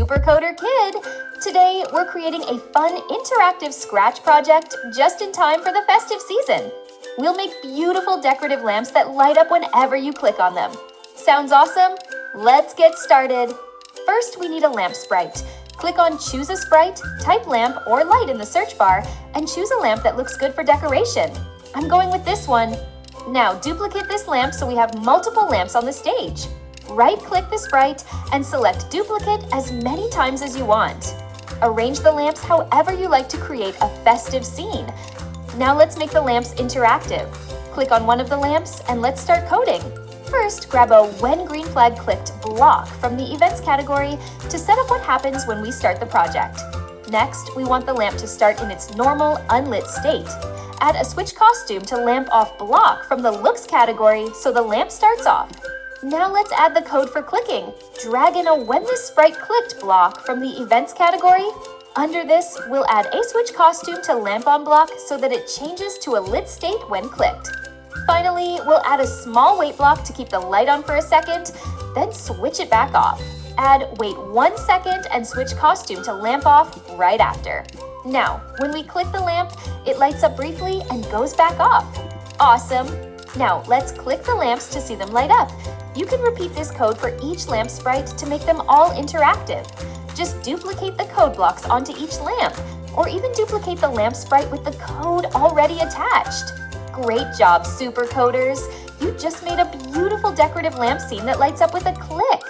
Supercoder Kid! Today, we're creating a fun, interactive Scratch project just in time for the festive season. We'll make beautiful decorative lamps that light up whenever you click on them. Sounds awesome? Let's get started! First, we need a lamp sprite. Click on Choose a Sprite, type Lamp or Light in the search bar, and choose a lamp that looks good for decoration. I'm going with this one. Now, duplicate this lamp so we have multiple lamps on the stage. Right-click the sprite and select Duplicate as many times as you want. Arrange the lamps however you like to create a festive scene. Now let's make the lamps interactive. Click on one of the lamps and let's start coding. First, grab a When Green Flag Clicked block from the Events category to set up what happens when we start the project. Next, we want the lamp to start in its normal, unlit state. Add a Switch Costume to Lamp Off block from the Looks category so the lamp starts off. Now let's add the code for clicking. Drag in a When This Sprite Clicked block from the Events category. Under this, we'll add a Switch Costume to Lamp On block so that it changes to a lit state when clicked. Finally, we'll add a small wait block to keep the light on for a second, then switch it back off. Add Wait 1 second and Switch Costume to Lamp Off right after. Now, when we click the lamp, it lights up briefly and goes back off. Awesome! Now, let's click the lamps to see them light up. You can repeat this code for each lamp sprite to make them all interactive. Just duplicate the code blocks onto each lamp, or even duplicate the lamp sprite with the code already attached. Great job, Supercoders! You just made a beautiful decorative lamp scene that lights up with a click.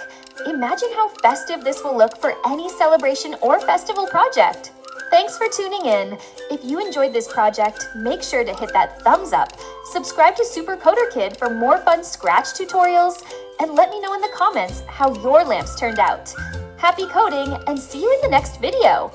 Imagine how festive this will look for any celebration or festival project. Thanks for tuning in. If you enjoyed this project, make sure to hit that thumbs up, subscribe to Supercoder Kid for more fun Scratch tutorials, and let me know in the comments how your lamps turned out. Happy coding, and see you in the next video!